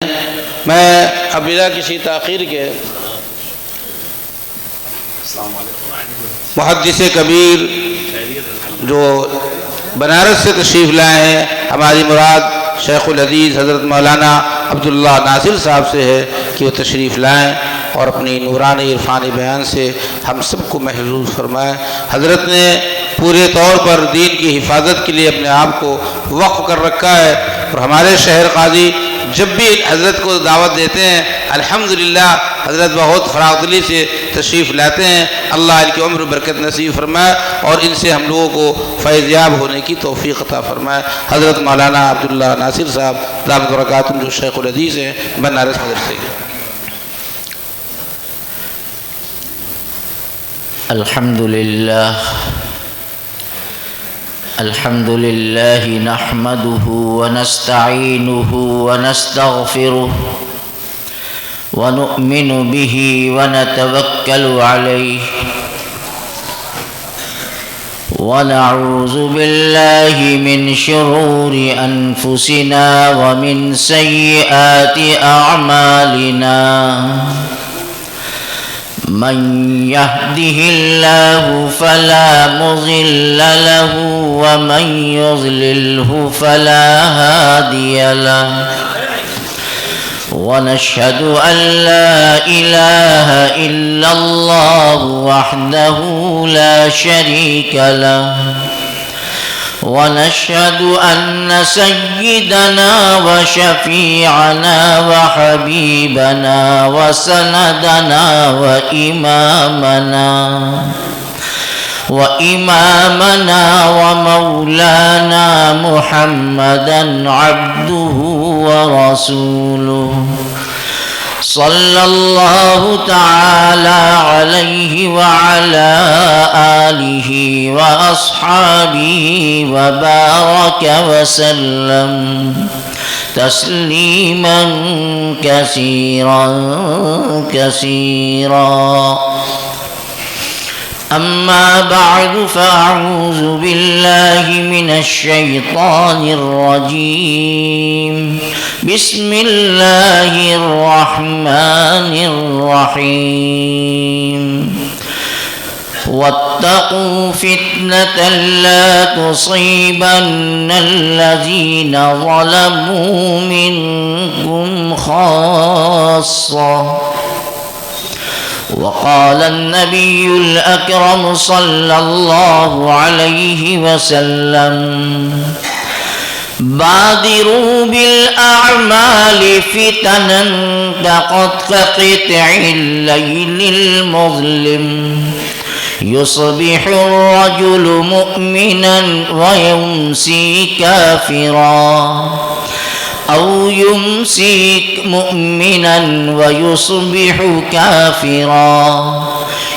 میں اب بلا کسی تاخیر کے محدث کبیر جو بنارس سے تشریف لائے ہیں، ہماری مراد شیخ الحدیث حضرت مولانا عبداللہ ناصر صاحب سے ہے کہ وہ تشریف لائیں اور اپنی نورانی عرفانی بیان سے ہم سب کو محظوظ فرمائیں۔ حضرت نے پورے طور پر دین کی حفاظت کے لیے اپنے آپ کو وقف کر رکھا ہے، اور ہمارے شہر قاضی جب بھی حضرت کو دعوت دیتے ہیں الحمدللہ حضرت بہت فراغ دلی سے تشریف لاتے ہیں۔ اللہ ان کی عمر برکت نصیب فرمائے اور ان سے ہم لوگوں کو فیض یاب ہونے کی توفیق عطا فرمائے۔ حضرت مولانا عبداللہ ناصر صاحب دامت برکاتہم جو شیخ الحدیث ہیں بنارس مدرسے کے۔ الحمد لله نحمده ونستعينه ونستغفره ونؤمن به ونتوكل عليه ونعوذ بالله من شرور أنفسنا ومن سيئات أعمالنا من يهده الله فلا مضل له ومن يضلله فلا هادي له ونشهد أن لا إله إلا الله وحده لا شريك له ونشهد أن سيدنا وشفيعنا وحبيبنا وسندنا وإمامنا ومولانا محمدا عبده ورسوله صلى الله تعالى عليه وعلى آله وأصحابه وبارك وسلم تسليما كثيرا كثيرا أما بعد فأعوذ بالله من الشيطان الرجيم بسم الله الرحمن الرحيم واتقوا فتنة لا تصيبن الذين ظلموا منكم خاصة وقال النبي الأكرم صلى الله عليه وسلم بادروا بالأعمال فتنا كقطع الليل المظلم يصبح الرجل مؤمنا ويمسي كافرا أو يمسي مؤمنا ويصبح كافرا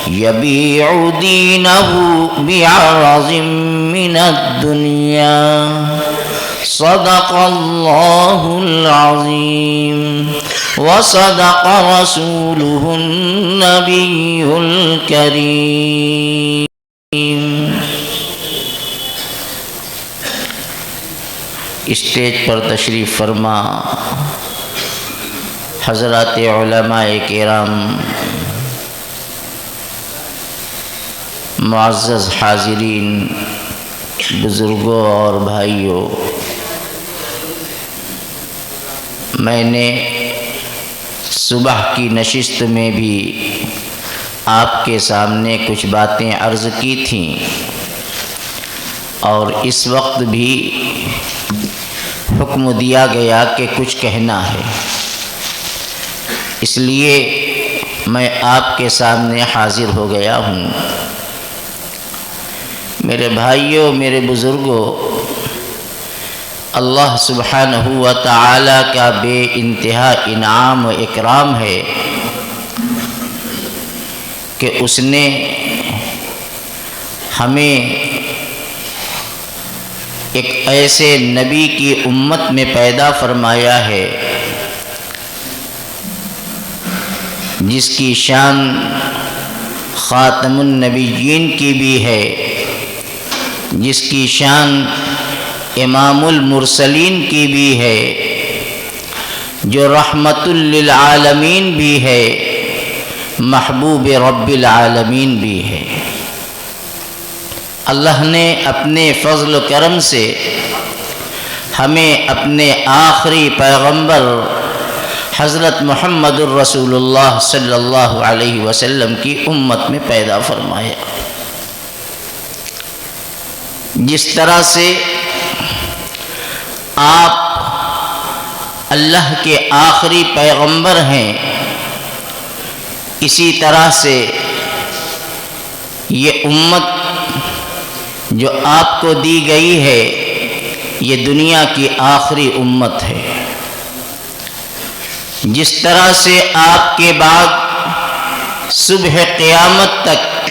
يبيع دينه بعرض من الدنيا صدق الله العظيم وصدق رسوله النبي الكريم۔ اسٹیج پر تشریف فرما حضرات علماء کرام، معزز حاضرین، بزرگوں اور بھائیوں، میں نے صبح کی نشست میں بھی آپ کے سامنے کچھ باتیں عرض کی تھیں، اور اس وقت بھی حکم دیا گیا کہ کچھ کہنا ہے، اس لیے میں آپ کے سامنے حاضر ہو گیا ہوں۔ میرے بھائیوں، میرے بزرگوں، اللہ سبحانہ و تعالی کا بے انتہا انعام و اکرام ہے کہ اس نے ہمیں ایک ایسے نبی کی امت میں پیدا فرمایا ہے جس کی شان خاتم النبیین کی بھی ہے، جس کی شان امام المرسلین کی بھی ہے، جو رحمت للعالمین بھی ہے، محبوب رب العالمین بھی ہے۔ اللہ نے اپنے فضل و کرم سے ہمیں اپنے آخری پیغمبر حضرت محمد الرسول اللہ صلی اللہ علیہ وسلم کی امت میں پیدا فرمایا۔ جس طرح سے آپ اللہ کے آخری پیغمبر ہیں، اسی طرح سے یہ امت جو آپ کو دی گئی ہے، یہ دنیا کی آخری امت ہے۔ جس طرح سے آپ کے بعد صبح قیامت تک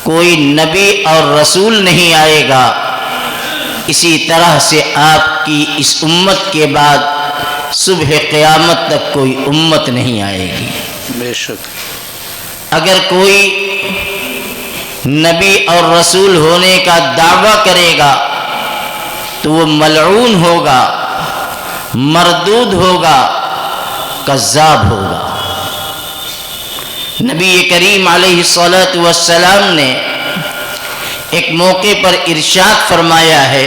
کوئی نبی اور رسول نہیں آئے گا، اسی طرح سے آپ کی اس امت کے بعد صبح قیامت تک کوئی امت نہیں آئے گی۔ بے شک اگر کوئی نبی اور رسول ہونے کا دعویٰ کرے گا تو وہ ملعون ہوگا، مردود ہوگا، کذاب ہوگا۔ نبی کریم علیہ الصلاۃ والسلام نے ایک موقع پر ارشاد فرمایا ہے،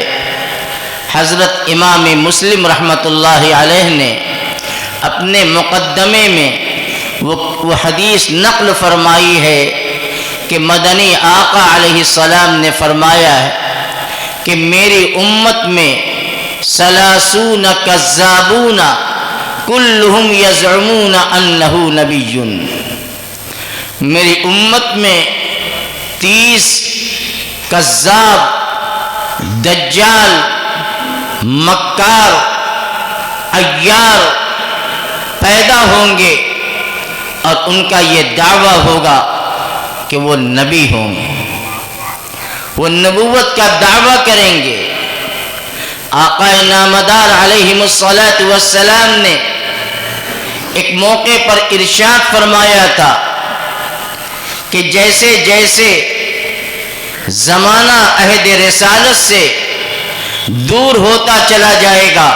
حضرت امام مسلم رحمۃ اللہ علیہ نے اپنے مقدمے میں وہ حدیث نقل فرمائی ہے کہ مدنی آقا علیہ السلام نے فرمایا ہے کہ میری امت میں 30 کذابون کلہم یزعمون انہ نبی، میری امت میں 30 کذاب، دجال، مکار، عیار پیدا ہوں گے، اور ان کا یہ دعویٰ ہوگا کہ وہ نبی ہوں گے، وہ نبوت کا دعویٰ کریں گے۔ آقا نامدار علیہ الصلاۃ والسلام نے ایک موقع پر ارشاد فرمایا تھا کہ جیسے جیسے زمانہ عہد رسالت سے دور ہوتا چلا جائے گا،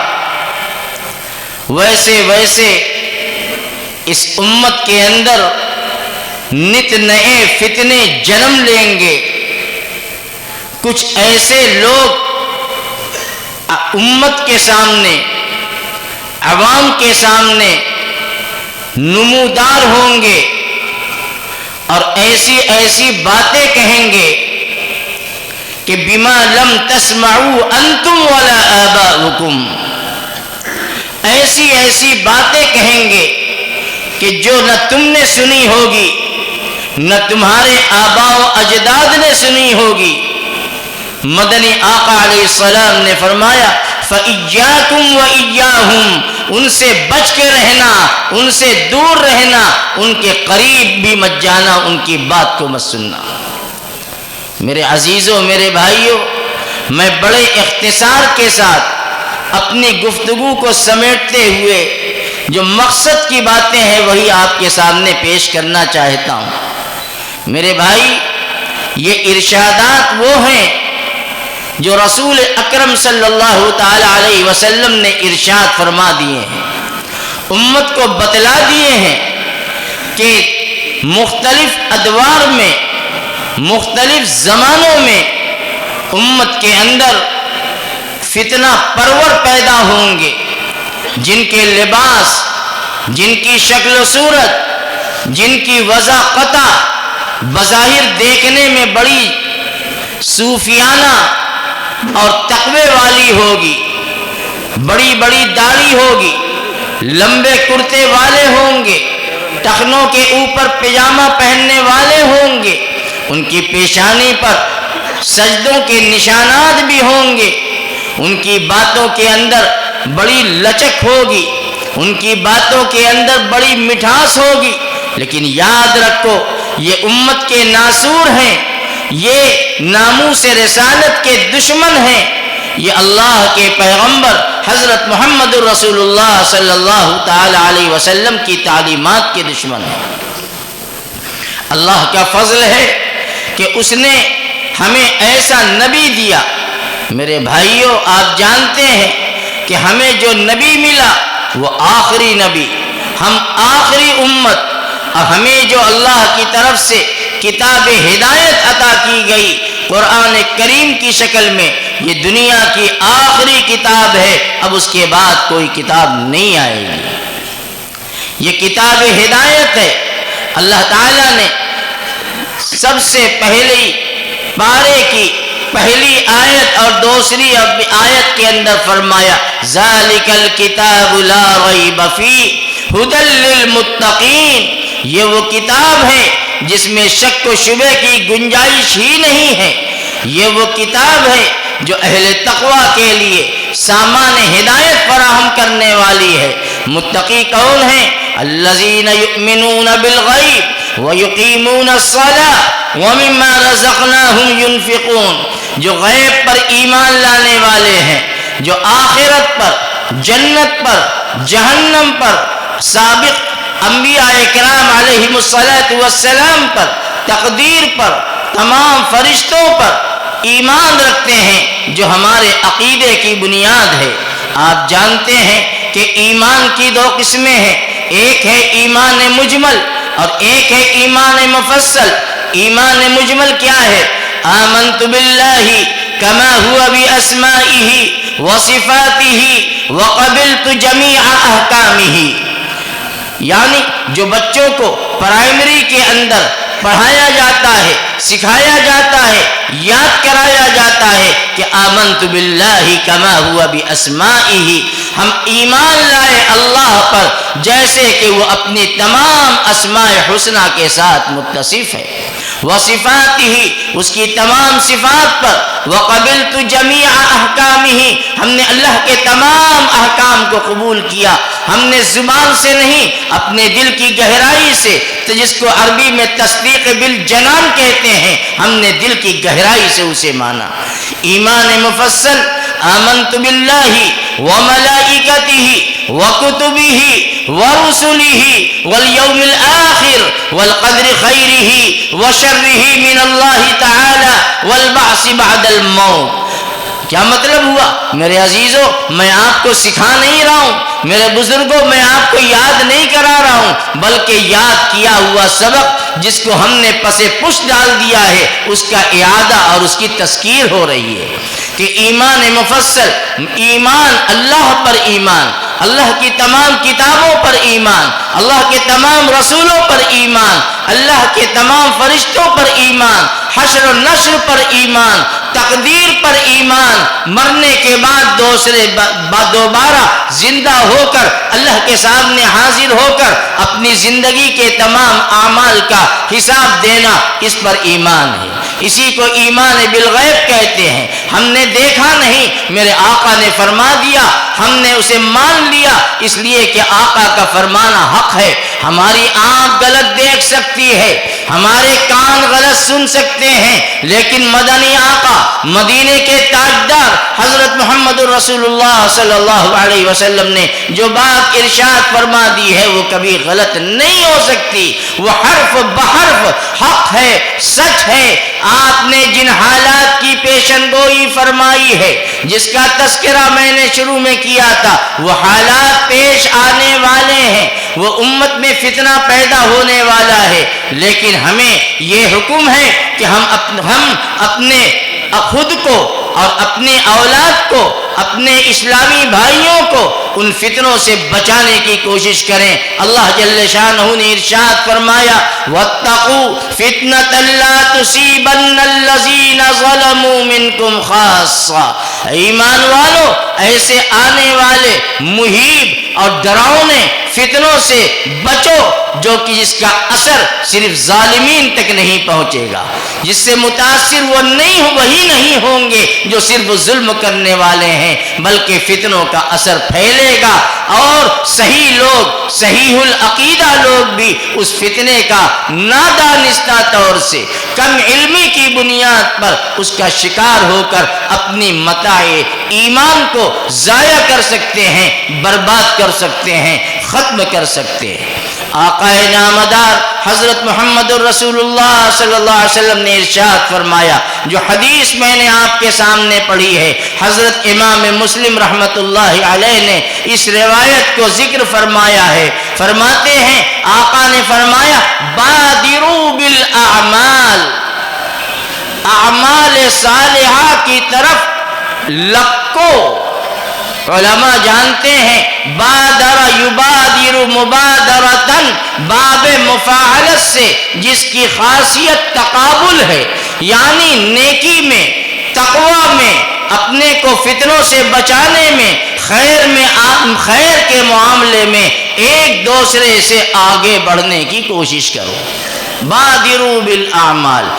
ویسے ویسے اس امت کے اندر نت نئے فتنے جنم لیں گے۔ کچھ ایسے لوگ امت کے سامنے، عوام کے سامنے نمودار ہوں گے اور ایسی ایسی باتیں کہیں گے کہ بما لم تسمعوا انتم ولا آباؤکم، ایسی ایسی باتیں کہیں گے کہ جو نہ تم نے سنی ہوگی نہ تمہارے آباء و اجداد نے سنی ہوگی۔ مدنی آقا علیہ السلام نے فرمایا فَإِيَّاكُمْ وَإِيَّاهُمْ، ان سے بچ کے رہنا، ان سے دور رہنا، ان کے قریب بھی مت جانا، ان کی بات کو مت سننا۔ میرے عزیزوں، میرے بھائیوں، میں بڑے اختصار کے ساتھ اپنی گفتگو کو سمیٹتے ہوئے جو مقصد کی باتیں ہیں وہی آپ کے سامنے پیش کرنا چاہتا ہوں۔ میرے بھائی، یہ ارشادات وہ ہیں جو رسول اکرم صلی اللہ تعالی علیہ وسلم نے ارشاد فرما دیے ہیں، امت کو بتلا دیے ہیں کہ مختلف ادوار میں، مختلف زمانوں میں امت کے اندر فتنہ پرور پیدا ہوں گے، جن کے لباس، جن کی شکل و صورت، جن کی وضاحت بظاہر دیکھنے میں بڑی صوفیانہ اور تقوی والی ہوگی، بڑی بڑی داڑھی ہوگی، لمبے کرتے والے ہوں گے، ٹخنوں کے اوپر پجامہ پہننے والے ہوں گے، ان کی پیشانی پر سجدوں کے نشانات بھی ہوں گے، ان کی باتوں کے اندر بڑی لچک ہوگی، ان کی باتوں کے اندر بڑی مٹھاس ہوگی، لیکن یاد رکھو یہ امت کے ناسور ہیں، یہ ناموس رسالت کے دشمن ہیں، یہ اللہ کے پیغمبر حضرت محمد رسول اللہ صلی اللہ تعالی علیہ وسلم کی تعلیمات کے دشمن ہیں۔ اللہ کا فضل ہے کہ اس نے ہمیں ایسا نبی دیا۔ میرے بھائیوں، آپ جانتے ہیں کہ ہمیں جو نبی ملا وہ آخری نبی، ہم آخری امت، اور ہمیں جو اللہ کی طرف سے کتاب ہدایت عطا کی گئی قرآن کریم کی شکل میں، یہ دنیا کی آخری کتاب ہے، اب اس کے بعد کوئی کتاب نہیں آئے گی۔ یہ کتاب ہدایت ہے۔ اللہ تعالیٰ نے سب سے پہلی پارے کی پہلی آیت اور دوسری آیت کے اندر فرمایا ذالک الکتاب لا ریب فیہ ھدی للمتقین، یہ وہ کتاب ہے جس میں شک و شبہ کی گنجائش ہی نہیں ہے، یہ وہ کتاب ہے جو اہل تقوی کے لیے سامان ہدایت فراہم کرنے والی ہے۔ متقی کون ہیں؟ الذین یؤمنون بالغیب ویقیمون الصلاۃ ومما رزقناہم ینفقون، جو غیب پر ایمان لانے والے ہیں، جو آخرت پر، جنت پر، جہنم پر، سابق انبیاء کرام علیہم السلام پر، تقدیر پر، تمام فرشتوں پر ایمان رکھتے ہیں، جو ہمارے عقیدے کی بنیاد ہے۔ آپ جانتے ہیں کہ ایمان کی دو قسمیں ہیں، ایک ہے ایمان مجمل اور ایک ہے ایمان مفصل۔ ایمان مجمل کیا ہے؟ آمنت باللہ کما ہوا باسمائہ وصفاتہ وقبلت جمیع احکامہ، یعنی جو بچوں کو پرائمری کے اندر پڑھایا جاتا ہے، سکھایا جاتا ہے، یاد کرایا جاتا ہے کہ آمنت باللہ کما ہوا باسمائہ، ہم ایمان لائے اللہ پر جیسے کہ وہ اپنی تمام اسماء حسنہ کے ساتھ متصف ہے، وصفاتہ، اس کی تمام صفات پر، وقبلت جمیع احکامہ، ہم نے اللہ کے تمام احکام کو قبول کیا، ہم نے زبان سے نہیں اپنے دل کی گہرائی سے، جس کو عربی میں تصدیق بالجنان کہتے ہیں، ہم نے دل کی گہرائی سے اسے مانا۔ ایمان مفصل آمنت باللہ وملائکتہ وکتبہ ورسلہ والیوم الآخر والقدر خیرہ وشرہ من اللہ تعالی والبعث بعد الموت۔ کیا مطلب ہوا؟ میرے عزیزوں، میں آپ کو سکھا نہیں رہا ہوں، میرے بزرگوں، میں آپ کو یاد نہیں کرا رہا ہوں، بلکہ یاد کیا ہوا سبق جس کو ہم نے پس پش ڈال دیا ہے، اس کا اعادہ اور اس کی تذکیر ہو رہی ہے کہ ایمان مفصل، ایمان اللہ پر ایمان، اللہ کی تمام کتابوں پر ایمان، اللہ کے تمام رسولوں پر ایمان، اللہ کے تمام فرشتوں پر ایمان، حشر و نشر پر ایمان، تقدیر پر ایمان، مرنے کے بعد دوبارہ زندہ ہو کر اللہ کے سامنے حاضر ہو کر اپنی زندگی کے تمام اعمال کا حساب دینا، اس پر ایمان ہے۔ اسی کو ایمان بالغیب کہتے ہیں۔ ہم نے دیکھا نہیں، میرے آقا نے فرما دیا، ہم نے اسے مان لیا، اس لیے کہ آقا کا فرمانا حق ہے۔ ہماری آنکھ غلط دیکھ سکتی ہے، ہمارے کان غلط سن سکتے ہیں، لیکن مدنی آقا، مدینے کے تاجدار حضرت محمد رسول اللہ صلی اللہ علیہ وسلم نے جو بات ارشاد فرما دی ہے وہ کبھی غلط نہیں ہو سکتی، وہ حرف بحرف حق ہے، سچ ہے۔ آپ نے جن حالات کی پیشن گوئی فرمائی ہے، جس کا تذکرہ میں نے شروع میں کیا تھا، وہ حالات پیش آنے والے ہیں، وہ امت میں فتنہ پیدا ہونے والا ہے، لیکن ہمیں یہ حکم ہے کہ ہم اپنے خود کو اور اپنے اولاد کو، اپنے اسلامی بھائیوں کو ان فتنوں سے بچانے کی کوشش کریں۔ اللہ جل شانہ نے ارشاد فرمایا واتقوا فتنة لا تصيبن الذين ظلموا منكم خاصة، ایمان والو ایسے آنے والے مہیب اور ڈراؤنے فتنوں سے بچو جو کہ جس کا اثر صرف ظالمین تک نہیں پہنچے گا، جس سے متاثر وہی نہیں ہوں گے جو صرف ظلم کرنے والے ہیں، بلکہ فتنوں کا اثر پھیلے گا اور صحیح لوگ، صحیح العقیدہ لوگ بھی اس فتنے کا نادانستہ طور سے، کم علمی کی بنیاد پر اس کا شکار ہو کر اپنی متاع ایمان کو ضائع کر سکتے ہیں، برباد کر سکتے ہیں، ختم کر سکتے ہیں۔ آقا نامدار حضرت محمد الرسول اللہ صلی اللہ علیہ وسلم نے ارشاد فرمایا، جو حدیث میں نے آپ کے سامنے پڑھی ہے، حضرت امام مسلم رحمۃ اللہ علیہ نے اس روایت کو ذکر فرمایا ہے۔ فرماتے ہیں آقا نے فرمایا بادروا بالاعمال، اعمال صالحہ کی طرف لپکو۔ علماء جانتے ہیں بادر یبادر مبادرتن، باب مفاعلت سے جس کی خاصیت تقابل ہے، یعنی نیکی میں، تقوی میں، اپنے کو فتنوں سے بچانے میں، خیر کے معاملے میں ایک دوسرے سے آگے بڑھنے کی کوشش کرو۔ بادروا بالاعمال،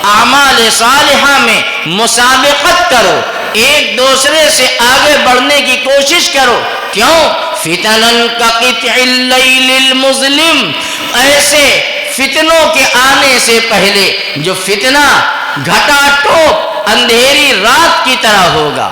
اعمال صالحہ میں مسابقت کرو، ایک دوسرے سے آگے بڑھنے کی کوشش کرو۔ کیوں؟ فتنن کقطع اللیل المظلم، ایسے فتنوں کے آنے سے پہلے جو فتنہ گھٹا ٹوپ اندھیری رات کی طرح ہوگا۔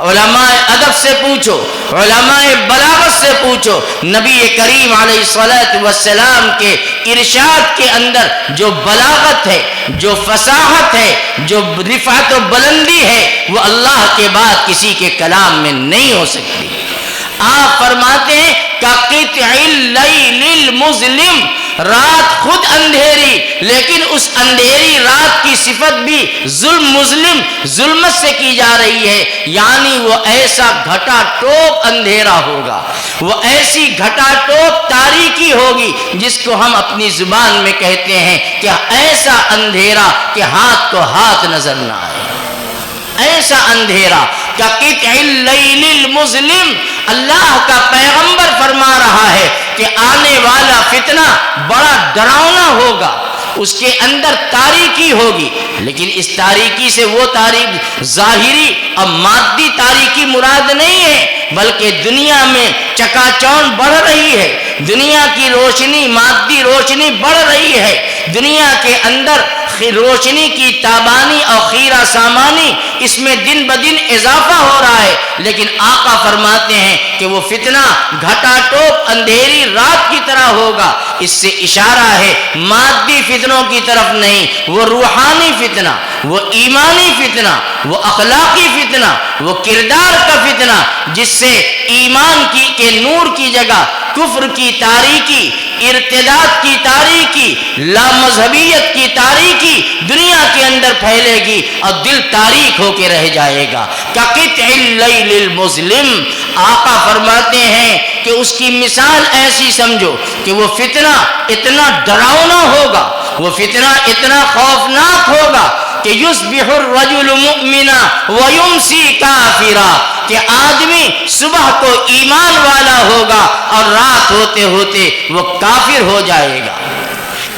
علماء ادب سے پوچھو، علماء بلاغت سے پوچھو، نبی کریم علیہ الصلوۃ والسلام کے ارشاد کے اندر جو بلاغت ہے، جو فصاحت ہے، جو رفعت و بلندی ہے، وہ اللہ کے بعد کسی کے کلام میں نہیں ہو سکتی۔ آپ فرماتے ہیں کقطع اللیل المظلم، رات خود اندھیری، لیکن اس اندھیری رات کی صفت بھی ظلمت سے کی جا رہی ہے، یعنی وہ ایسا گھٹا ٹوپ اندھیرا ہوگا، وہ ایسی گھٹا ٹوپ تاریکی ہوگی جس کو ہم اپنی زبان میں کہتے ہیں کہ ایسا اندھیرا کہ ہاتھ کو ہاتھ نظر نہ آئے، ایسا اندھیرا کقطع اللیل المظلم۔ اللہ کا پیغمبر فرما رہا ہے کہ آنے والا فتنہ بڑا ڈراؤنا ہوگا، اس کے اندر تاریکی ہوگی، لیکن اس تاریکی سے وہ تاریک ظاہری اور مادی تاریکی مراد نہیں ہے، بلکہ دنیا میں چکا چوند بڑھ رہی ہے، دنیا کی روشنی، مادی روشنی بڑھ رہی ہے، دنیا کے اندر روشنی کی تابانی اور خیرہ سامانی اس میں دن بدن اضافہ ہو رہا ہے، لیکن آقا فرماتے ہیں کہ وہ فتنہ گھٹا ٹوپ اندھیری رات کی طرح ہوگا۔ اس سے اشارہ ہے مادی فتنوں کی طرف نہیں، وہ روحانی فتنہ، وہ ایمانی فتنہ، وہ اخلاقی فتنہ، وہ کردار کا فتنہ، جس سے ایمان کے نور کی جگہ کفر کی تاریکی، ارتداد کی تاریکی، لامذہبیت کی تاریکی دنیا کے اندر پھیلے گی اور دل تاریک ہو کے رہ جائے گا۔ کقطع اللیل المظلم، آقا فرماتے ہیں کہ اس کی مثال ایسی سمجھو کہ وہ فتنہ اتنا ڈراؤنا ہوگا، وہ فتنہ اتنا خوفناک ہوگا کہ یصبح الرجل مؤمنا ویمسی کافرا، کہ آدمی صبح کو ایمان والا ہوگا اور رات ہوتے ہوتے وہ کافر ہو جائے گا،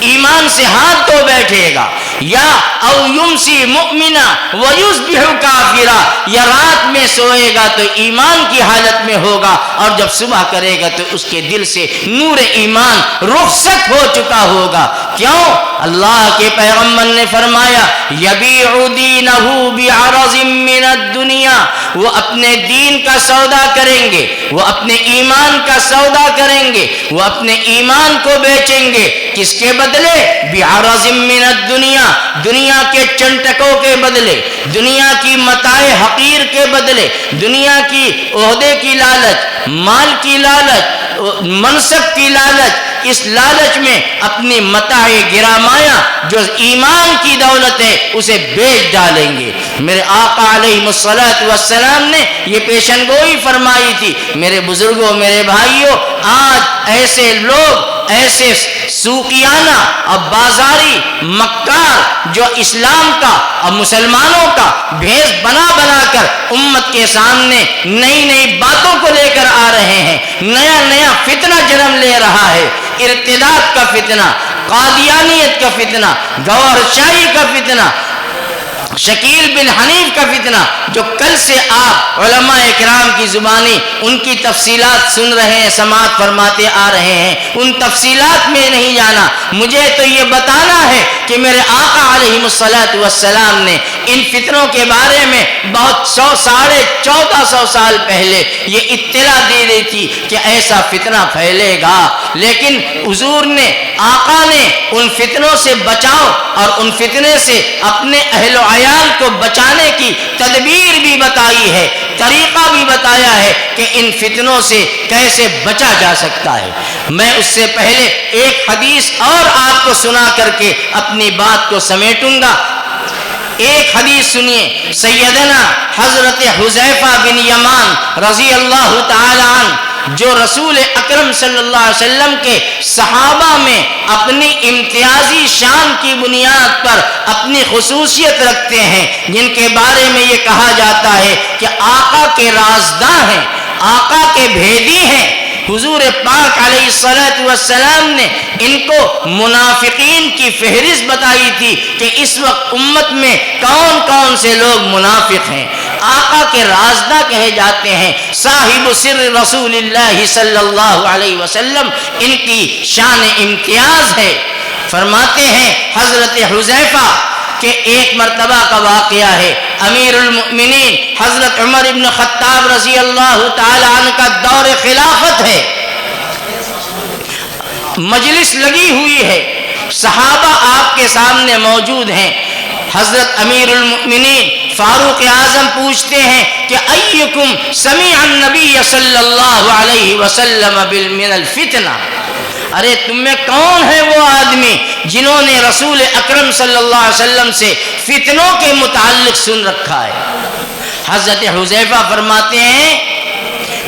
ایمان سے ہاتھ دھو بیٹھے گا، یا او یمسی مؤمنا ویصبح کافرا، یا رات میں سوئے گا تو ایمان کی حالت میں ہوگا اور جب صبح کرے گا تو اس کے دل سے نور ایمان رخصت ہو چکا ہوگا۔ کیوں؟ اللہ کے پیغمبر نے فرمایا یبیع دینہ بعرض من الدنیا، وہ اپنے دین کا سودا کریں گے، وہ اپنے ایمان کا سودا کریں گے، وہ اپنے ایمان کو بیچیں گے، کس کے بدلے؟ بعرض من الدنیا، دنیا کے چنٹکوں کے بدلے، دنیا کی متاع حقیر کے بدلے، دنیا کی عہدے کی لالچ، مال کی لالچ، منصب کی لالچ، اس لالچ میں اپنی متاع گرامایا جو ایمان کی دولت ہے اسے بیچ ڈالیں گے۔ میرے آقا علیہ الصلوۃ والسلام نے یہ پیشن گوئی فرمائی تھی۔ میرے بزرگوں، میرے بھائیوں، آج ایسے لوگ، ایسے سوقیانہ اور بازاری مکار جو اسلام کا اور مسلمانوں کا بھیس بنا بنا کر امت کے سامنے نئی نئی باتوں کو لے کر آ رہے ہیں، نیا نیا فتنہ جنم لے رہا ہے، ارتداد کا فتنہ، قادیانیت کا فتنہ، گوہر شاہی کا فتنہ، شکیل بن حنیف کا فتنہ، جو کل سے آپ علماء کرام کی زبانی ان کی تفصیلات سن رہے ہیں، سماعت فرماتے آ رہے ہیں، ان تفصیلات میں نہیں جانا، مجھے تو یہ بتانا ہے کہ میرے آقا علیہ الصلوۃ والسلام نے ان فتنوں کے بارے میں بہت 1450 سال پہلے یہ اطلاع دی گئی تھی کہ ایسا فتنہ پھیلے گا لیکن حضور نے آقا نے ان فتنوں سے بچاؤ اور ان فتنے سے اپنے اہل و عیال کو بچانے کی تدبیر بھی بتائی ہے، طریقہ بھی بتایا ہے کہ ان فتنوں سے کیسے بچا جا سکتا ہے۔ میں اس سے پہلے ایک حدیث اور آپ کو سنا کر کے اپنی بات کو سمیٹوں گا۔ ایک حدیث سنیے، سیدنا حضرت حذیفہ بن یمان رضی اللہ تعالی عنہ، جو رسول اکرم صلی اللہ علیہ وسلم کے صحابہ میں اپنی امتیازی شان کی بنیاد پر اپنی خصوصیت رکھتے ہیں، جن کے بارے میں یہ کہا جاتا ہے کہ آقا کے رازداں ہیں، آقا کے بھیدی ہیں۔ حضور پاک علیہ الصلوۃ والسلام نے ان کو منافقین کی فہرست بتائی تھی کہ اس وقت امت میں کون کون سے لوگ منافق ہیں۔ آقا کے رازداں کہے جاتے ہیں، صاحب سر رسول اللہ صلی اللہ علیہ وسلم، ان کی شان امتیاز ہے۔ فرماتے ہیں حضرت حذیفہ کہ ایک مرتبہ کا واقعہ ہے، امیر المؤمنین حضرت عمر بن خطاب رضی اللہ تعالی عنہ کا دور خلافت ہے، مجلس لگی ہوئی ہے، صحابہ آپ کے سامنے موجود ہیں۔ حضرت امیر المؤمنین فاروق اعظم پوچھتے ہیں کہ ایکم سمع النبی صلی اللہ علیہ وسلم من الفتنہ، ارے تم میں کون ہے وہ آدمی جنہوں نے رسول اکرم صلی اللہ علیہ وسلم سے فتنوں کے متعلق سن رکھا ہے؟ حضرت حذیفہ فرماتے ہیں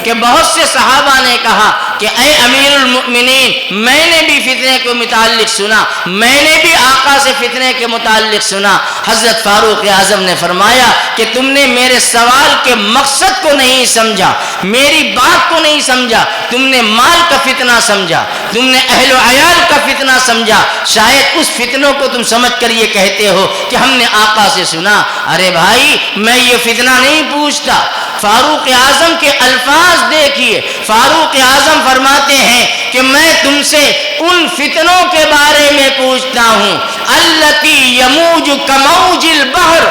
کہ بہت سے صحابہ نے کہا کہ اے امیر المؤمنین، میں نے بھی فتنے کے متعلق سنا، میں نے بھی آقا سے فتنے کے متعلق سنا۔ حضرت فاروق اعظم نے فرمایا کہ تم نے میرے سوال کے مقصد کو نہیں سمجھا، میری بات کو نہیں سمجھا، تم نے مال کا فتنہ سمجھا، تم نے اہل و عیال کا فتنہ سمجھا، شاید اس فتنوں کو تم سمجھ کر یہ کہتے ہو کہ ہم نے آقا سے سنا۔ ارے بھائی، میں یہ فتنہ نہیں پوچھتا۔ فاروق اعظم کے الفاظ دیکھیے، فاروق اعظم فرماتے ہیں کہ میں تم سے ان فتنوں کے بارے میں پوچھتا ہوں، التی یموج کموج البحر،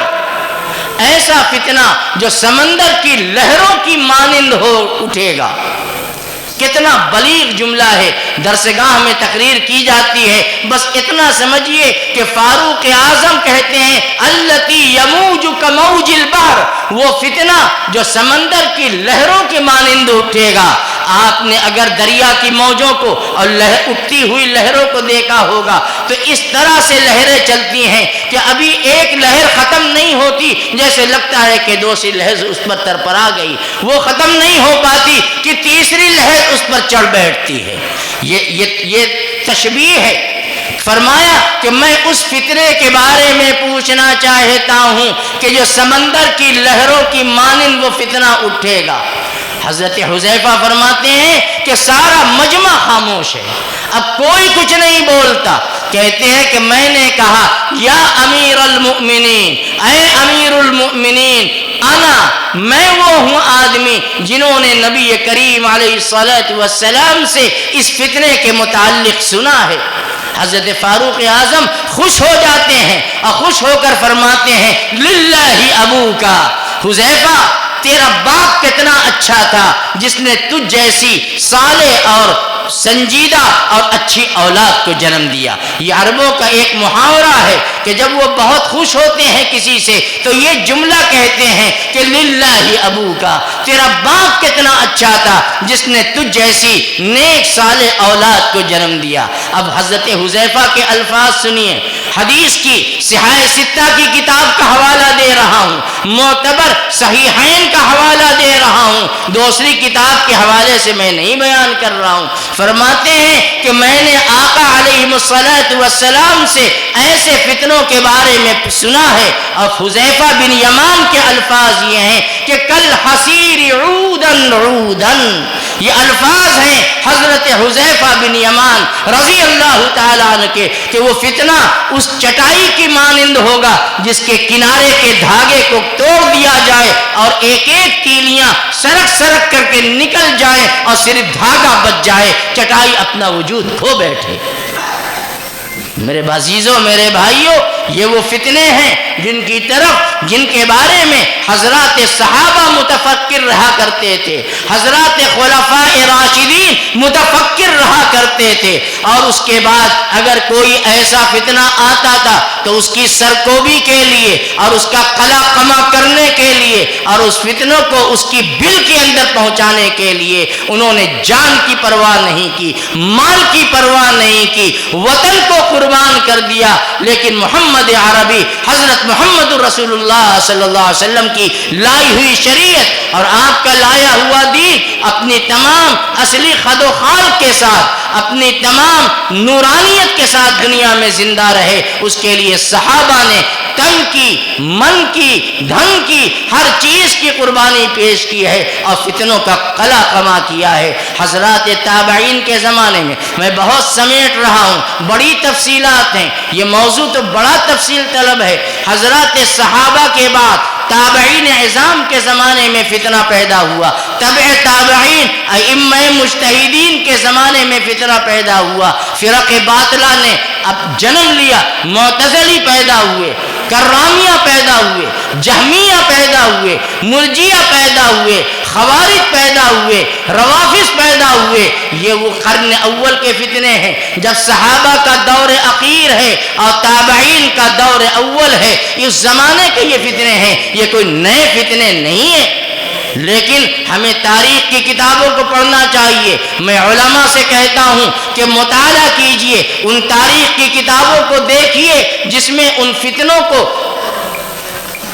ایسا فتنہ جو سمندر کی لہروں کی مانند ہو اٹھے گا۔ کتنا بلیغ جملہ ہے، درسگاہ میں تقریر کی جاتی ہے، بس اتنا سمجھیے کہ فاروق اعظم کہتے ہیں التی یموج کموج البحر، وہ فتنہ جو سمندر کی لہروں کے مانند اٹھے گا۔ آپ نے اگر دریا کی موجوں کو اور اٹھتی ہوئی لہروں کو دیکھا ہوگا تو اس طرح سے لہریں چلتی ہیں کہ ابھی ایک لہر ختم نہیں ہوتی، جیسے لگتا ہے کہ دوسری لہر اس پر ترپرا گئی، وہ ختم نہیں ہو پاتی کہ تیسری لہر اس پر چڑھ بیٹھتی ہے۔ یہ تشبیہ ہے۔ فرمایا کہ میں اس فتنے کے بارے میں پوچھنا چاہتا ہوں کہ جو سمندر کی لہروں کی مانند وہ فتنہ اٹھے گا۔ حضرت حذیفہ فرماتے ہیں کہ سارا مجمع خاموش ہے، اب کوئی کچھ نہیں بولتا۔ کہتے ہیں کہ میں نے کہا یا امیر المؤمنین، اے امیر المؤمنین، انا، میں وہ ہوں آدمی جنہوں نے نبی کریم علیہ الصلوۃ والسلام سے اس فتنے کے متعلق سنا ہے۔ حضرت فاروق اعظم خوش ہو جاتے ہیں اور خوش ہو کر فرماتے ہیں للہ ابوکا، حذیفہ تیرا باپ کتنا اچھا تھا جس نے تجھ جیسی صالح اور سنجیدہ اور اچھی اولاد کو جنم دیا۔ یہ عربوں کا ایک محاورہ ہے کہ جب وہ بہت خوش ہوتے ہیں کسی سے تو یہ جملہ کہتے ہیں کہ للہ ابوکا، تیرا باپ کتنا اچھا تھا جس نے تجھ جیسی نیک صالح اولاد کو جنم دیا۔ اب حضرت حذیفہ کے الفاظ سنیے، حدیث کی صحاح ستہ کی کتاب کا حوالہ دے رہا ہوں، معتبر صحیحین کا حوالہ دے رہا ہوں، دوسری کتاب کے حوالے سے میں نہیں بیان کر رہا ہوں۔ فرماتے ہیں کہ میں نے آقا علیہ الصلوۃ والسلام سے ایسے فتنوں کے بارے میں سنا ہے، اور حذیفہ بن یمان کے الفاظ یہ ہیں کہ کل حصیر عودن عودن، یہ الفاظ ہیں حضرت حذیفہ بن یمان رضی اللہ تعالیٰ عنہ کے کہ وہ فتنہ اس چٹائی کی مانند ہوگا جس کے کنارے کے دھاگے کو توڑ دیا جائے اور ایک ایک تیلیاں سرک سرک کر کے نکل جائیں اور صرف دھاگا بچ جائے، چٹائی اپنا وجود کھو بیٹھے۔ میرے عزیزوں، میرے بھائیوں، یہ وہ فتنے ہیں جن کے بارے میں حضرات صحابہ متفکر رہا کرتے تھے، حضرات خلفاء راشدین متفکر رہا کرتے تھے، اور اس کے بعد اگر کوئی ایسا فتنہ آتا تھا تو اس کی سرکوبی کے لیے اور اس کا قلع قمع کرنے کے لیے اور اس فتنوں کو اس کی بل کے اندر پہنچانے کے لیے انہوں نے جان کی پرواہ نہیں کی، مال کی پرواہ نہیں کی، وطن کو قربان کر دیا۔ لیکن محمد عربی حضرت محمد رسول اللہ صلی اللہ علیہ وسلم کی لائی ہوئی شریعت اور آپ کا لایا ہوا دین اپنی تمام اصلی خد و خال کے ساتھ، اپنی تمام نورانیت کے ساتھ دنیا میں زندہ رہے، اس کے لیے صحابہ نے تن کی، من کی، دھن کی، ہر چیز کی قربانی پیش کی ہے اور فتنوں کا قلع قمع کیا ہے۔ حضرات تابعین کے زمانے میں بہت سمیٹ رہا ہوں، بڑی تفصیلات ہیں، یہ موضوع تو بڑا تفصیل طلب ہے۔ حضرات صحابہ کے بعد تابعین اعظام کے زمانے میں فتنہ پیدا ہوا، تبع تابعین ائمہ مجتہدین کے زمانے میں فتنہ پیدا ہوا، فرق باطلہ نے اب جنم لیا، معتزلی پیدا ہوئے، کرامیہ پیدا ہوئے، جہمیہ پیدا ہوئے، مرجیہ پیدا ہوئے، خوارج پیدا ہوئے، روافض پیدا ہوئے۔ یہ وہ قرن اول کے فتنے ہیں جب صحابہ کا دور اخیر ہے اور تابعین کا دور اول ہے، اس زمانے کے یہ فتنے ہیں، یہ کوئی نئے فتنے نہیں ہیں۔ لیکن ہمیں تاریخ کی کتابوں کو پڑھنا چاہیے۔ میں علماء سے کہتا ہوں کہ مطالعہ کیجئے، ان تاریخ کی کتابوں کو دیکھیے جس میں ان فتنوں کو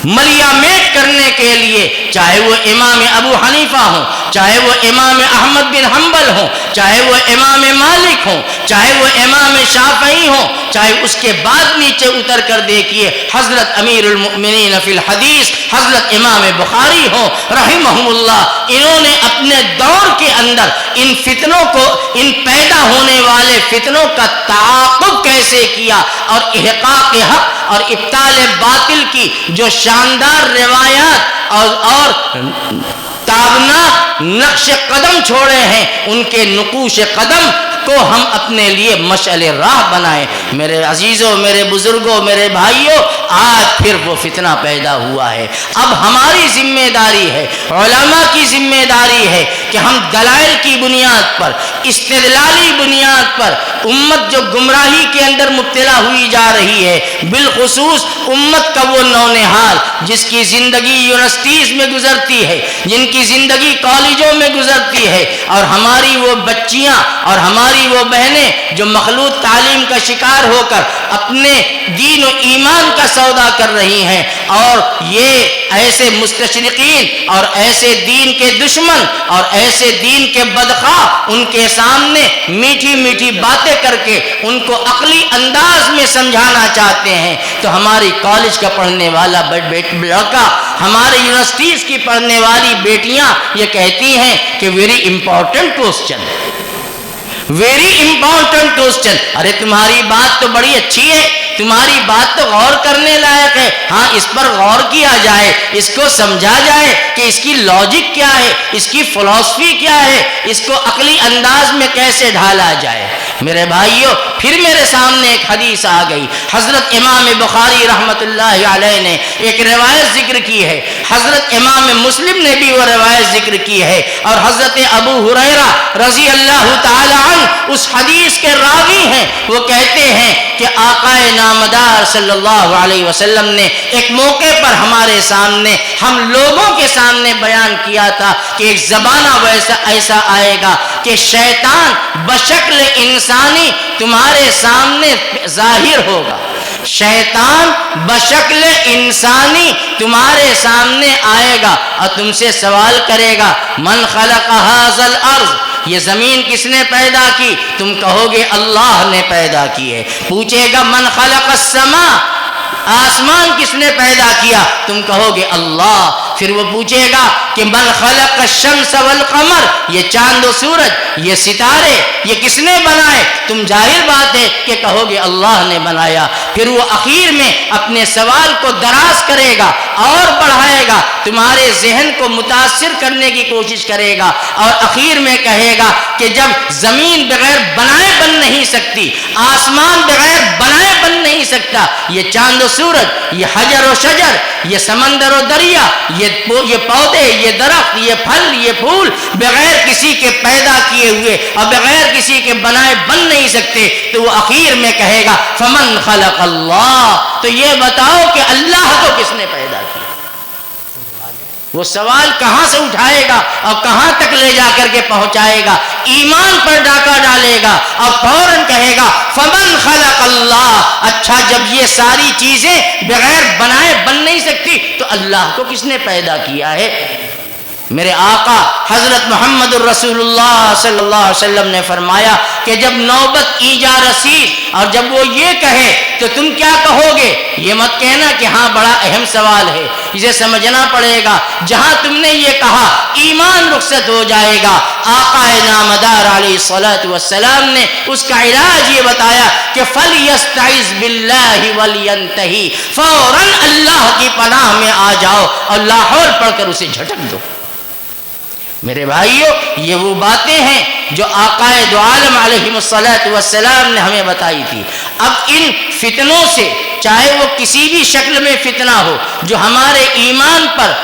ملیامیٹ کرنے کے لیے، چاہے وہ امام ابو حنیفہ ہوں، چاہے وہ امام احمد بن حنبل ہوں، چاہے وہ امام مالک ہوں، چاہے وہ امام شافعی ہوں، چاہے اس کے بعد نیچے اتر کر دیکھیے حضرت امیر المؤمنین فی الحدیث حضرت امام بخاری ہوں رحمہم اللہ، انہوں نے اپنے دور کے اندر ان فتنوں کو، ان پیدا ہونے والے فتنوں کا تعاقب کیسے کیا اور احقاق حق اور ابطال باطل کی جو شاندار روایات اور تابناک نقش قدم چھوڑے ہیں، ان کے نقوش قدم کو ہم اپنے لیے مشعل راہ بنائیں۔ میرے عزیزوں، میرے بزرگوں، میرے بھائیوں، آج پھر وہ فتنہ پیدا ہوا ہے۔ اب ہماری ذمہ داری ہے، علماء کی ذمہ داری ہے کہ ہم دلائل کی بنیاد پر، استدلالی بنیاد پر امت جو گمراہی کے اندر مبتلا ہوئی جا رہی ہے، بالخصوص امت کا وہ نونہال جس کی زندگی یونیورسٹیز میں گزرتی ہے، جن کی زندگی کالجوں میں گزرتی ہے، اور ہماری وہ بچیاں اور ہماری وہ بہنیں جو مخلوط تعلیم کا شکار ہو کر اپنے دین و ایمان کا سودا کر رہی ہیں، اور یہ ایسے مستشرقین اور ایسے دین کے دشمن اور ایسے دین کے بدخواہ ان کے سامنے میٹھی میٹھی باتیں کر کے ان کو عقلی انداز میں سمجھانا چاہتے ہیں، تو ہماری کالج کا پڑھنے والا لڑکا، ہمارے یونیورسٹیز کی پڑھنے والی بیٹیاں یہ کہتی ہیں کہ very important question, very important question. ارے تمہاری بات تو بڑی اچھی ہے، تمہاری بات تو غور کرنے لائق ہے، ہاں اس پر غور کیا جائے، اس کو سمجھا جائے کہ اس کی لاجک کیا ہے، اس کی فلسفی کیا ہے، اس کو عقلی انداز میں کیسے ڈھالا جائے۔ میرے بھائیوں، پھر میرے سامنے ایک حدیث آ گئی، حضرت امام بخاری رحمت اللہ علیہ نے ایک روایت ذکر کی ہے، حضرت امام مسلم نے بھی وہ روایت ذکر کی ہے، اور حضرت ابو ہریرہ رضی اللہ تعالی عنہ اس حدیث کے راوی ہیں۔ وہ کہتے ہیں کہ آقا نامدار صلی اللہ علیہ وسلم نے ایک موقع پر ہمارے سامنے، ہم لوگوں کے سامنے بیان کیا تھا کہ ایک زمانہ ایسا آئے گا کہ شیطان بشکل انسانی تمہارے سامنے ظاہر ہوگا، شیطان بشکل انسانی تمہارے سامنے آئے گا اور تم سے سوال کرے گا، من خلق ھذا الارض، یہ زمین کس نے پیدا کی؟ تم کہو گے اللہ نے پیدا کی ہے۔ پوچھے گا من خلق السماء، آسمان کس نے پیدا کیا؟ تم کہو گے اللہ۔ پھر وہ پوچھے گا کہ من خلق الشمس والقمر، یہ چاند و سورج، یہ ستارے، یہ کس نے بنائے؟ تم ظاہر بات ہے کہ کہو گے اللہ نے بنایا۔ پھر وہ اخیر میں اپنے سوال کو دراز کرے گا اور بڑھائے گا، تمہارے ذہن کو متاثر کرنے کی کوشش کرے گا، اور اخیر میں کہے گا کہ جب زمین بغیر بنائے بن نہیں سکتی، آسمان بغیر بنائے بن نہیں نہیں سکتا. یہ چاند و سورج، یہ حجر و شجر، یہ سمندر و دریا، یہ پودے، یہ درخت، یہ پھل، یہ پھول بغیر کسی کے پیدا کیے ہوئے اور بغیر کسی کے بنائے بن نہیں سکتے. تو وہ آخر میں کہے گا فمن خلق اللہ، تو یہ بتاؤ کہ اللہ کو کس نے پیدا کیا. وہ سوال کہاں سے اٹھائے گا اور کہاں تک لے جا کر کے پہنچائے گا؟ ایمان پر ڈاکہ ڈالے گا اور فوراً کہے گا فمن خلق اللہ. اچھا جب یہ ساری چیزیں بغیر بنائے بن نہیں سکتی تو اللہ کو کس نے پیدا کیا ہے؟ میرے آقا حضرت محمد الرسول اللہ صلی اللہ علیہ وسلم نے فرمایا کہ جب نوبت ایجا رسید اور جب وہ یہ کہے تو تم کیا کہو گے؟ یہ مت کہنا کہ ہاں بڑا اہم سوال ہے، اسے سمجھنا پڑے گا. جہاں تم نے یہ کہا ایمان رخصت ہو جائے گا. آقا نامدار علیہ الصلوۃ والسلام نے اس کا علاج یہ بتایا کہ فَلْيَسْتَعِذْ بِاللَّهِ وَلْيَنْتَهِ، فوراً اللہ کی پناہ میں آ جاؤ اور لاہور پڑھ کر اسے جھٹک دو. میرے بھائیو، یہ وہ باتیں ہیں جو آقا دو عالم علیہ الصلوۃ والسلام نے ہمیں بتائی تھی. اب ان فتنوں سے، چاہے وہ کسی بھی شکل میں فتنہ ہو جو ہمارے ایمان پر،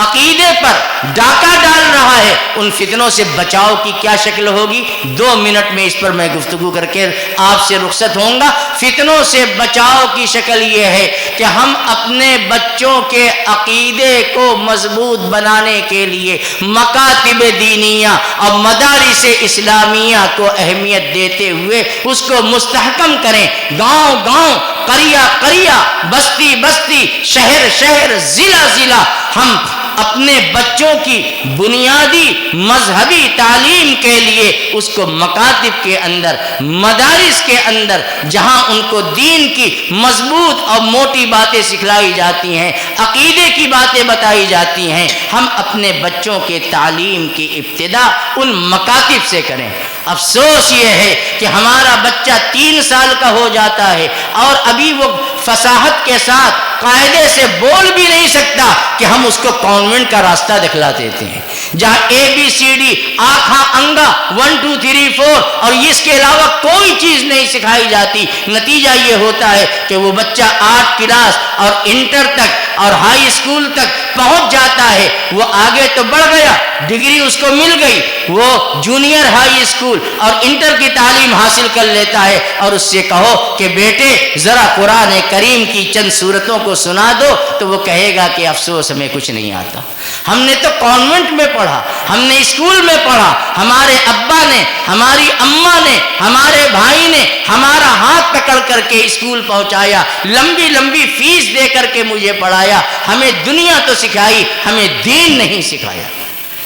عقیدے پر ڈاکہ ڈال رہا ہے، ان فتنوں سے بچاؤ کی کیا شکل ہوگی؟ 2 منٹ میں اس پر میں گفتگو کر کے آپ سے رخصت ہوں گا. فتنوں سے بچاؤ کی شکل یہ ہے کہ ہم اپنے بچوں کے عقیدے کو مضبوط بنانے کے لیے مکاتب دینیہ اور مدارس اسلامیہ کو اہمیت دیتے ہوئے اس کو مستحکم کریں. گاؤں گاؤں، قریہ قریہ، بستی بستی، شہر شہر، ضلع ضلع ہم اپنے بچوں کی بنیادی مذہبی تعلیم کے لیے اس کو مکاتب کے اندر، مدارس کے اندر، جہاں ان کو دین کی مضبوط اور موٹی باتیں سکھلائی جاتی ہیں، عقیدے کی باتیں بتائی جاتی ہیں، ہم اپنے بچوں کے تعلیم کی ابتدا ان مکاتب سے کریں. افسوس یہ ہے کہ ہمارا بچہ 3 سال کا ہو جاتا ہے اور ابھی وہ فصاحت کے ساتھ قاعدے سے بول بھی نہیں سکتا کہ ہم اس کو کانوینٹ کا راستہ دکھلا دیتے ہیں، جہاں ABCD آکھا انگا 1 2 3 4 اور اس کے علاوہ کوئی چیز نہیں سکھائی جاتی. نتیجہ یہ ہوتا ہے کہ وہ بچہ 8 کلاس اور انٹر تک اور ہائی اسکول تک پہنچ جاتا ہے. وہ آگے تو بڑھ گیا، ڈگری اس کو مل گئی، وہ جونیئر ہائی اسکول اور انٹر کی تعلیم حاصل کر لیتا ہے اور اس سے کہو کہ بیٹے ذرا قرآن کریم کی چند صورتوں کو سنا دو تو وہ کہے گا کہ افسوس ہمیں کچھ نہیں آتا. ہم نے تو کانوینٹ میں پڑھا، ہم نے اسکول میں پڑھا، ہمارے ابا نے، ہماری اماں نے، ہمارے بھائی نے ہمارا ہاتھ پکڑ کر کے اسکول پہنچایا، لمبی لمبی فیس دے کر کے مجھے پڑھایا. ہمیں دنیا تو سکھائی، ہمیں دین نہیں سکھایا.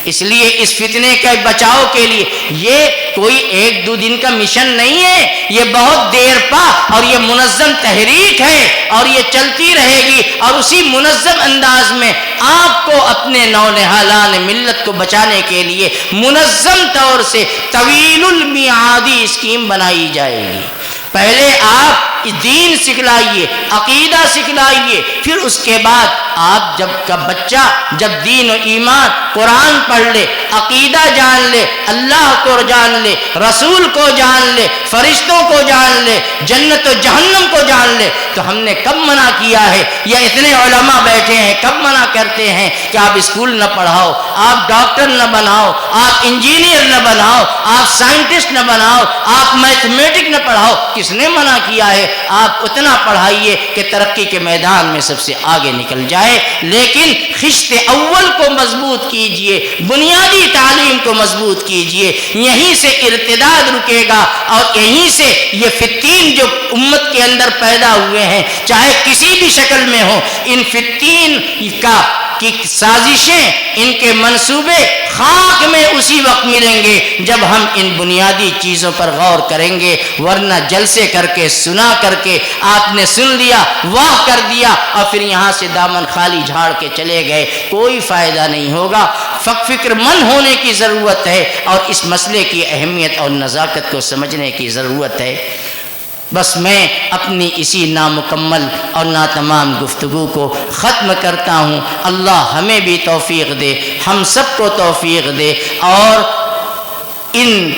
اس لیے اس فتنے کے بچاؤ کے لیے یہ کوئی 1-2 دن کا مشن نہیں ہے، یہ بہت دیر پا اور یہ منظم تحریک ہے اور یہ چلتی رہے گی. اور اسی منظم انداز میں آپ کو اپنے نونہالان ملت کو بچانے کے لیے منظم طور سے طویل المیعادی اسکیم بنائی جائے گی. پہلے آپ دین سکھلائیے، عقیدہ سکھلائیے، پھر اس کے بعد آپ جب کا بچہ جب دین و ایمان قرآن پڑھ لے، عقیدہ جان لے، اللہ کو جان لے، رسول کو جان لے، فرشتوں کو جان لے، جنت و جہنم کو جان لے، تو ہم نے کب منع کیا ہے؟ یا اتنے علماء بیٹھے ہیں کب منع کرتے ہیں کہ آپ اسکول نہ پڑھاؤ، آپ ڈاکٹر نہ بناؤ، آپ انجینئر نہ بناؤ، آپ سائنٹسٹ نہ بناؤ، آپ میتھمیٹک نہ پڑھاؤ؟ کس نے منع کیا ہے؟ آپ اتنا پڑھائیے کہ ترقی کے میدان میں سب سے آگے نکل جائے. لیکن خشت اول کو مضبوط کیجئے، بنیادی تعلیم کو مضبوط کیجئے. یہیں سے ارتداد رکے گا اور یہیں سے یہ فتین جو امت کے اندر پیدا ہوئے ہیں، چاہے کسی بھی شکل میں ہو، ان فتین کی سازشیں، ان کے منصوبے خاک میں اسی وقت ملیں گے جب ہم ان بنیادی چیزوں پر غور کریں گے. ورنہ جلسے کر کے، سنا کر کے، آپ نے سن لیا، واہ کر دیا اور پھر یہاں سے دامن خالی جھاڑ کے چلے گئے، کوئی فائدہ نہیں ہوگا. فکر مند ہونے کی ضرورت ہے اور اس مسئلے کی اہمیت اور نزاکت کو سمجھنے کی ضرورت ہے. بس میں اپنی اسی نامکمل اور ناتمام گفتگو کو ختم کرتا ہوں. اللہ ہمیں بھی توفیق دے، ہم سب کو توفیق دے اور ان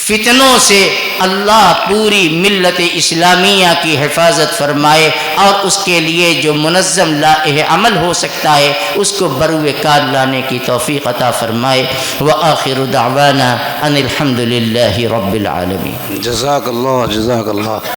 فتنوں سے اللہ پوری ملت اسلامیہ کی حفاظت فرمائے، اور اس کے لیے جو منظم لائحہ عمل ہو سکتا ہے اس کو بروئے کار لانے کی توفیق عطا فرمائے۔ وآخر دعوانا ان الحمد للہ رب العالمین۔ جزاک اللہ